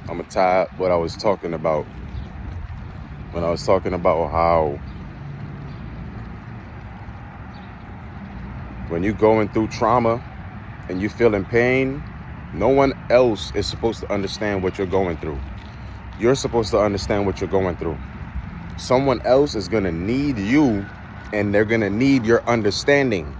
I'm gonna tie up what I was talking about when I was talking about how when you're going through trauma and you feeling pain, no one else is supposed to understand what you're going through. You're supposed to understand what you're going through. Someone else is gonna need you, and they're gonna need your understanding.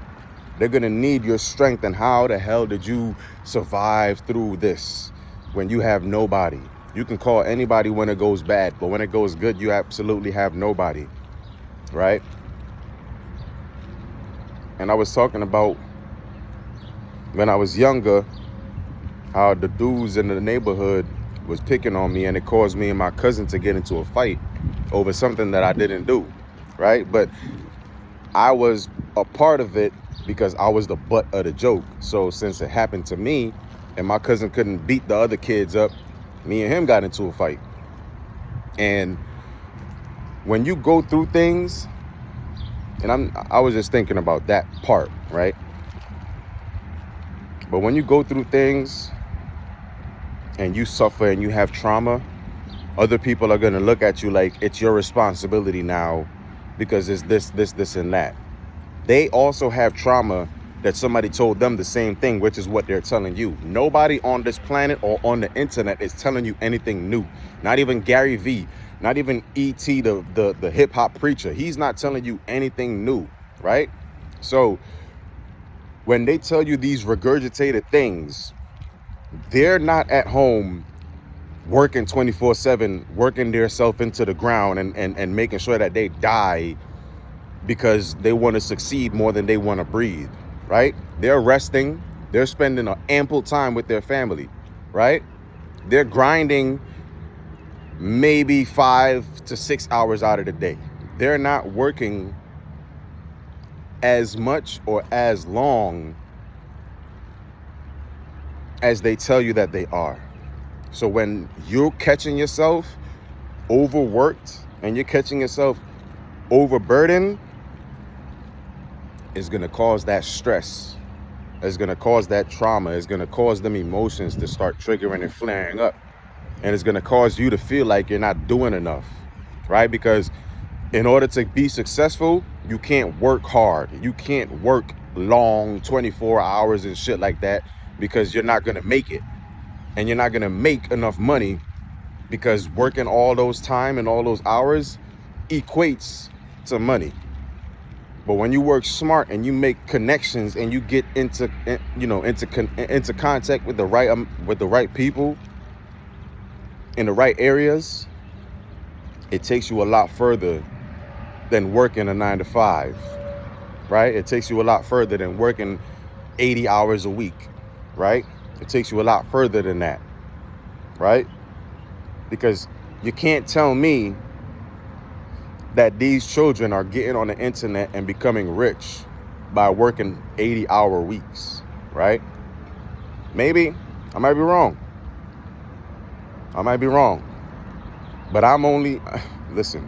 They're gonna need your strength. And how the hell did you survive through this when you have nobody? You can call anybody when it goes bad, but when it goes good, you absolutely have nobody, right? And I was talking about when I was younger, how the dudes in the neighborhood was picking on me, and it caused me and my cousin to get into a fight over something that I didn't do, right? But I was a part of it because I was the butt of the joke. So since it happened to me and my cousin couldn't beat the other kids up, me and him got into a fight. And when you go through things, and I was just thinking about that part, right? But when you go through things and you suffer and you have trauma, other people are going to look at you like it's your responsibility now because it's this, and that. They also have trauma that somebody told them the same thing, which is what they're telling you. Nobody on this planet or on the internet is telling you anything new. Not even Gary Vee, not even E.T., the hip hop preacher. He's not telling you anything new, right? So when they tell you these regurgitated things, they're not at home working 24/7, working themselves into the ground and making sure that they die because they want to succeed more than they want to breathe, right? They're resting. They're spending an ample time with their family, right? They're grinding maybe 5 to 6 hours out of the day. They're not working as much or as long as they tell you that they are. So when you're catching yourself overworked and you're catching yourself overburdened, it's going to cause that stress. It's going to cause that trauma. It's going to cause them emotions to start triggering and flaring up. And it's going to cause you to feel like you're not doing enough, right? Because in order to be successful, you can't work hard. You can't work long 24 hours and shit like that because you're not going to make it. And you're not going to make enough money because working all those time and all those hours equates to money. But when you work smart and you make connections and you get into contact with the right people in the right areas, it takes you a lot further than working a 9 to 5, right? It takes you a lot further than working 80 hours a week, right? It takes you a lot further than that, right? Because you can't tell me that these children are getting on the internet and becoming rich by working 80-hour weeks, right? Maybe I might be wrong. But I'm only, listen,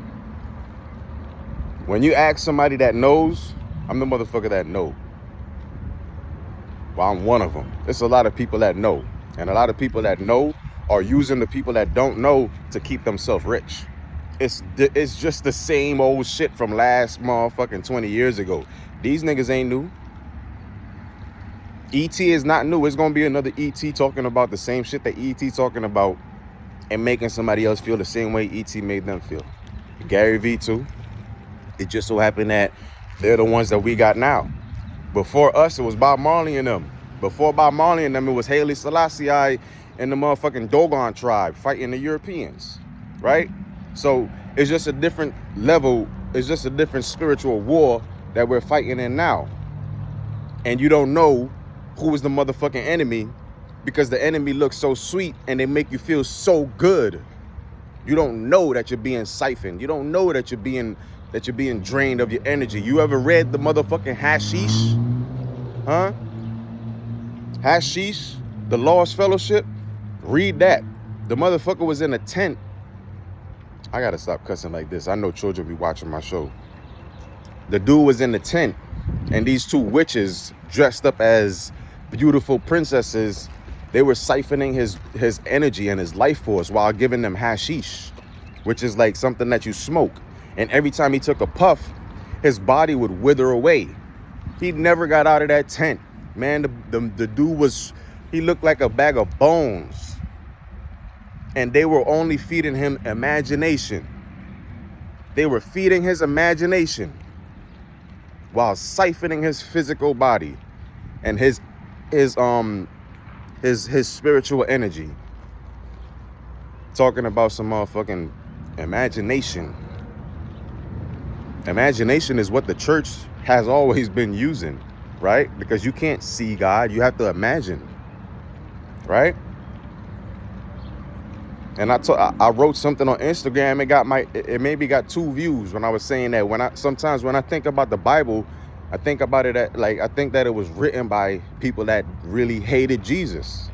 when you ask somebody that knows, I'm the motherfucker that know. Well, I'm one of them. There's a lot of people that know. And a lot of people that know are using the people that don't know to keep themselves rich. It's just the same old shit from last motherfucking 20 years ago. These niggas ain't new. E.T. is not new. It's going to be another E.T. talking about the same shit that E.T. talking about and making somebody else feel the same way E.T. made them feel. Gary Vee too. It just so happened that they're the ones that we got now. Before us, it was Bob Marley and them. Before Bob Marley and them, it was Haile Selassie and the motherfucking Dogon tribe fighting the Europeans, right? So it's just a different level. It's just a different spiritual war that we're fighting in now. And you don't know who is the motherfucking enemy because the enemy looks so sweet and they make you feel so good. You don't know that you're being siphoned. You don't know that you're being drained of your energy. You ever read the motherfucking Hashish? Huh? Hashish, the Lost Fellowship? Read that. The motherfucker was in a tent. I gotta stop cussing like this. I know children be watching my show. The dude was in the tent, and these two witches dressed up as beautiful princesses They were siphoning his energy and his life force while giving them hashish, which is like something that you smoke. And every time he took a puff, his body would wither away. He never got out of that tent. Man, the dude he looked like a bag of bones. And they were only feeding him imagination. They were feeding his imagination while siphoning his physical body and his spiritual energy. Talking about some motherfucking imagination. Imagination is what the church has always been using, right? Because you can't see God, you have to imagine, right? And I wrote something on Instagram. It maybe got 2 views when I was saying that sometimes when I think about the Bible, I think about it I think that it was written by people that really hated Jesus.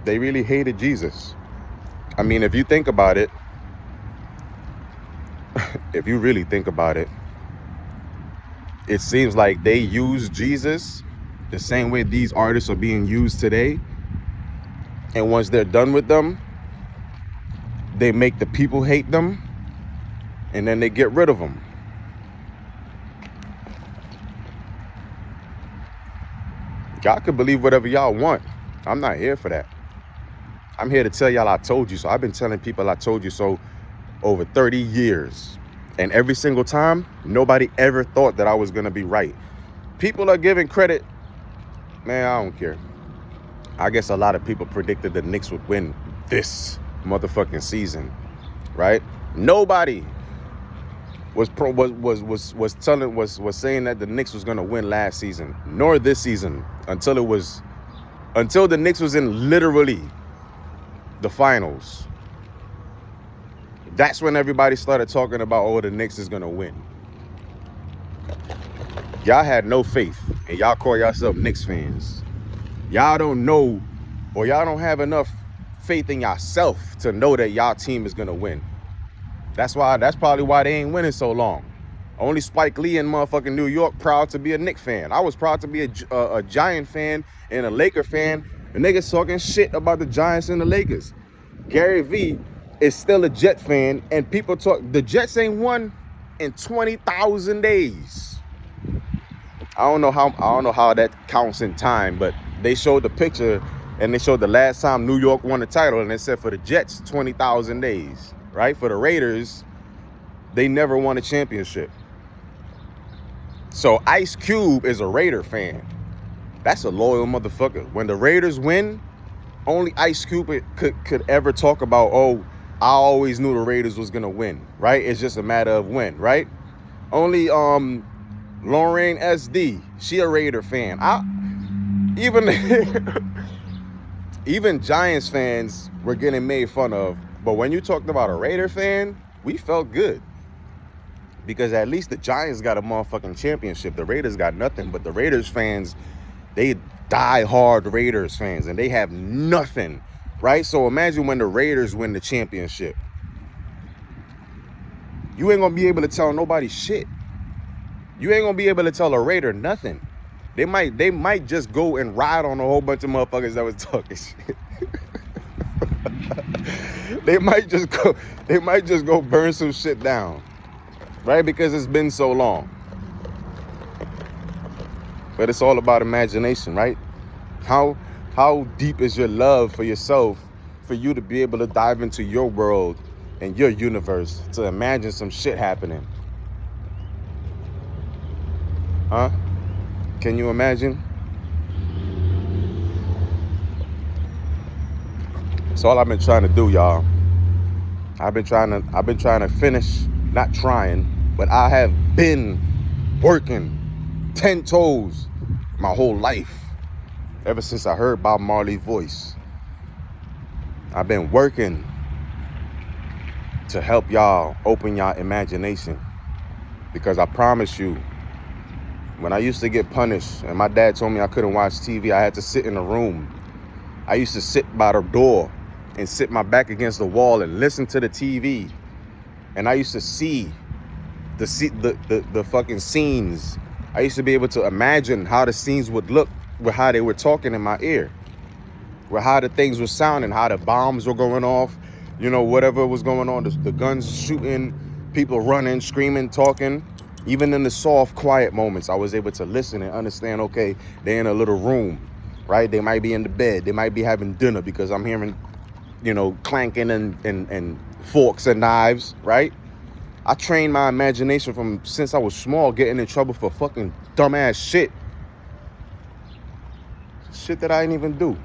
They really hated Jesus. I mean, if you think about it, if you really think about it, it seems like they use Jesus the same way these artists are being used today. And once they're done with them, they make the people hate them, and then they get rid of them. Y'all can believe whatever y'all want. I'm not here for that. I'm here to tell y'all I told you so. I've been telling people I told you so over 30 years. And every single time, nobody ever thought that I was going to be right. People are giving credit. Man, I don't care. I guess a lot of people predicted the Knicks would win this motherfucking season, right? Nobody was saying that the Knicks was gonna win last season, nor this season, until the Knicks was in literally the finals. That's when everybody started talking about, oh, the Knicks is gonna win. Y'all had no faith, and y'all call yourself Knicks fans. Y'all don't know, or y'all don't have enough faith in yourself to know that y'all team is gonna win. That's probably why they ain't winning so long. Only Spike Lee in motherfucking New York proud to be a Knicks fan. I was proud to be a Giant fan and a Laker fan. The niggas talking shit about the Giants and the Lakers. Gary Vee is still a Jet fan, and people talk, the Jets ain't won in 20,000 days. I don't know how that counts in time, but they showed the picture and they showed the last time New York won the title, and it said for the Jets 20,000 days, right? For the Raiders, they never won a championship. So Ice Cube is a Raider fan. That's a loyal motherfucker. When the Raiders win, only Ice Cube could ever talk about, oh, I always knew the Raiders was gonna win, right? It's just a matter of when, right? Only Lorraine SD, she a Raider fan. Even Giants fans were getting made fun of, but when you talked about a Raider fan, we felt good. Because at least the Giants got a motherfucking championship. The Raiders got nothing, but the Raiders fans, they die hard Raiders fans, and they have nothing, right? So imagine when the Raiders win the championship. You ain't gonna be able to tell nobody shit. You ain't gonna be able to tell a Raider nothing. They might just go and ride on a whole bunch of motherfuckers that was talking shit. They might just go burn some shit down, right? Because it's been so long. But it's all about imagination, right? How deep is your love for yourself for you to be able to dive into your world and your universe to imagine some shit happening? Huh? Can you imagine? That's all I've been trying to do, y'all. I've been trying to finish, not trying, but I have been working 10 toes my whole life. Ever since I heard Bob Marley's voice. I've been working to help y'all open y'all imagination. Because I promise you, when I used to get punished and my dad told me I couldn't watch TV, I had to sit in a room. I used to sit by the door and sit my back against the wall and listen to the TV. And I used to see the fucking scenes. I used to be able to imagine how the scenes would look with how they were talking in my ear, with how the things were sounding, how the bombs were going off, you know, whatever was going on, the guns shooting, people running, screaming, talking. Even in the soft, quiet moments, I was able to listen and understand, okay, they're in a little room, right? They might be in the bed. They might be having dinner because I'm hearing, you know, clanking and forks and knives, right? I trained my imagination from since I was small, getting in trouble for fucking dumbass shit. Shit that I didn't even do.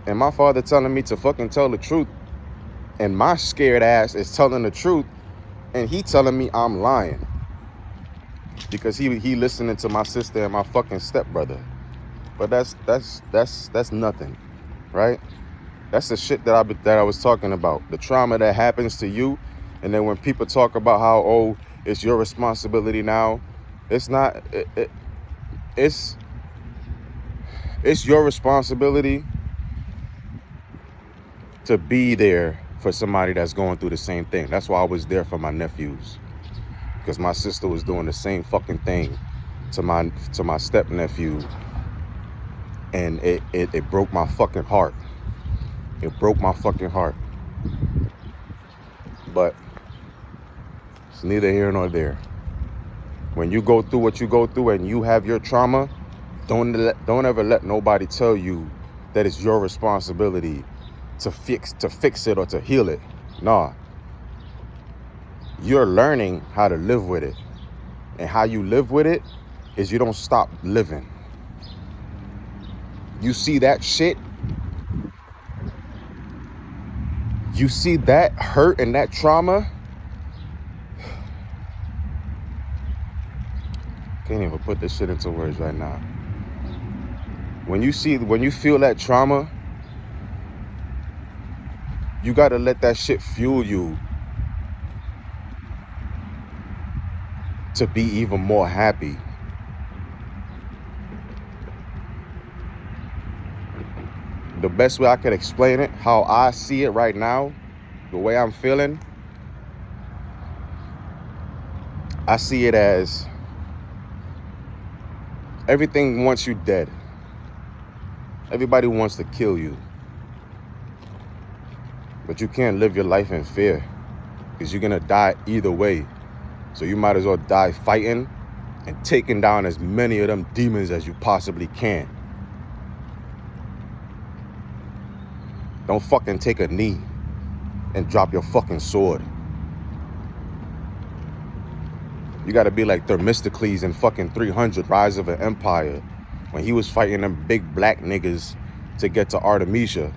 And my father telling me to fucking tell the truth. And my scared ass is telling the truth. And he telling me I'm lying. Because he listening to my sister and my fucking stepbrother. But that's nothing, right? That's the shit that I was talking about. The trauma that happens to you. And then when people talk about how, oh, it's your responsibility now. It's not. It's your responsibility to be there for somebody that's going through the same thing. That's why I was there for my nephews. Because my sister was doing the same fucking thing to my step nephew. And it broke my fucking heart. It broke my fucking heart. But it's neither here nor there. When you go through what you go through and you have your trauma, don't ever let nobody tell you that it's your responsibility to fix it or to heal it. Nah. You're learning how to live with it. And how you live with it is you don't stop living. You see that shit? You see that hurt and that trauma? Can't even put this shit into words right now. When you feel that trauma, you gotta let that shit fuel you to be even more happy. The best way I could explain it, how I see it right now, the way I'm feeling, I see it as everything wants you dead. Everybody wants to kill you. But you can't live your life in fear because you're going to die either way. So you might as well die fighting and taking down as many of them demons as you possibly can. Don't fucking take a knee and drop your fucking sword. You gotta be like Themistocles in fucking 300, Rise of an Empire, when he was fighting them big black niggas to get to Artemisia.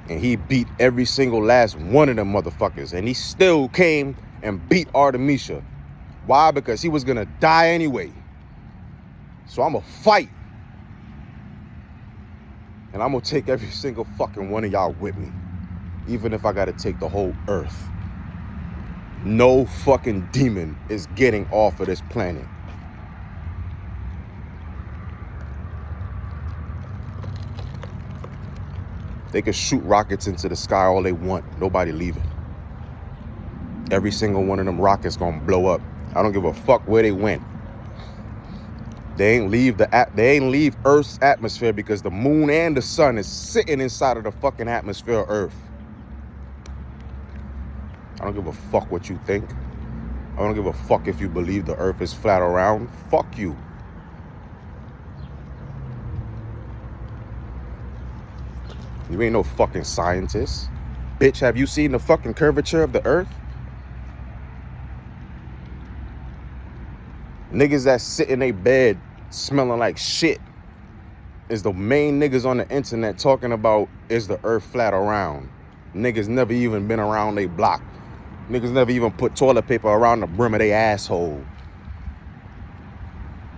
And he beat every single last one of them motherfuckers. And he still came and beat Artemisia. Why? Because he was gonna die anyway. So I'm gonna fight. And I'm gonna take every single fucking one of y'all with me. Even if I gotta take the whole earth. No fucking demon is getting off of this planet. They can shoot rockets into the sky all they want. Nobody leaving. Every single one of them rockets gonna blow up. I don't give a fuck where they went. They ain't leave Earth's atmosphere because the moon and the sun is sitting inside of the fucking atmosphere of Earth. I don't give a fuck what you think. I don't give a fuck if you believe the earth is flat or round. Fuck you. You ain't no fucking scientist. Bitch, have you seen the fucking curvature of the earth? Niggas that sit in their bed smelling like shit is the main niggas on the internet talking about, is the earth flat or round? Niggas never even been around they block. Niggas never even put toilet paper around the brim of their asshole.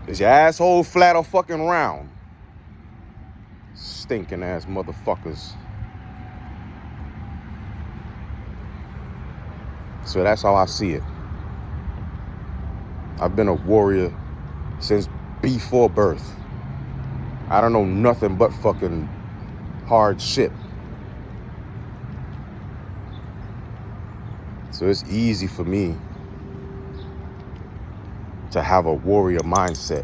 Is your asshole flat or fucking round? Stinking ass motherfuckers. So that's how I see it. I've been a warrior since before birth. I don't know nothing but fucking hard shit. So it's easy for me to have a warrior mindset.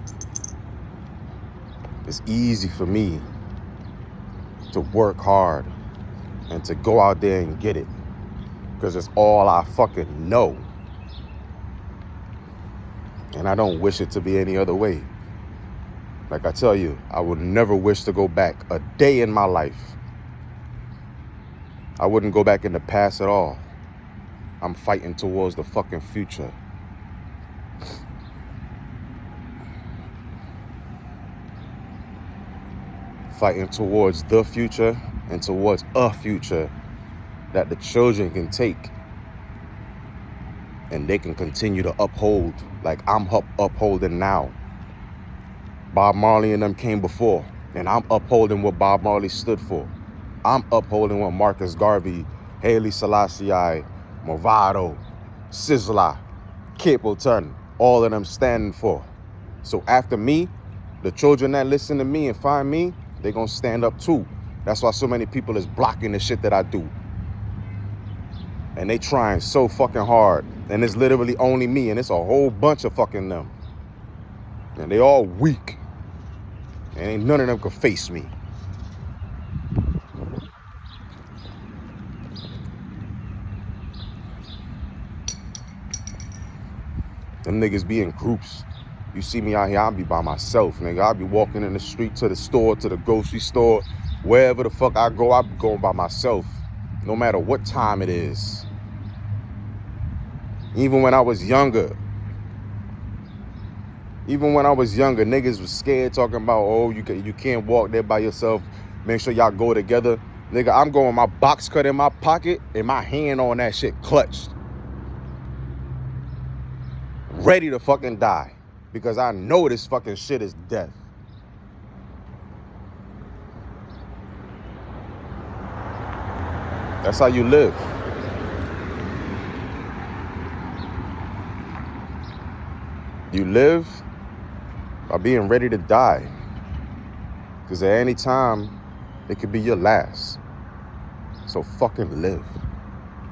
It's easy for me to work hard and to go out there and get it, because it's all I fucking know. And I don't wish it to be any other way. Like I tell you, I would never wish to go back a day in my life. I wouldn't go back in the past at all. I'm fighting towards the fucking future. Fighting towards the future and towards a future that the children can take and they can continue to uphold like I'm upholding now. Bob Marley and them came before, and I'm upholding what Bob Marley stood for. I'm upholding what Marcus Garvey, Haile Selassie, Movado, Sizzla, Capleton, all of them standing for. So after me, the children that listen to me and find me, they're gonna stand up too. That's why so many people is blocking the shit that I do. And they trying so fucking hard. And it's literally only me, and it's a whole bunch of fucking them. And they all weak. And ain't none of them could face me. Them niggas be in groups. You see me out here, I'll be by myself, nigga. I'll be walking in the street to the store, to the grocery store. Wherever the fuck I go, I'll be going by myself. No matter what time it is. Even when I was younger. Niggas was scared, talking about, oh, you can't walk there by yourself. Make sure y'all go together. Nigga, I'm going with my box cut in my pocket and my hand on that shit clutched. Ready to fucking die. Because I know this fucking shit is death. That's how you live. You live by being ready to die. Because at any time, it could be your last. So fucking live.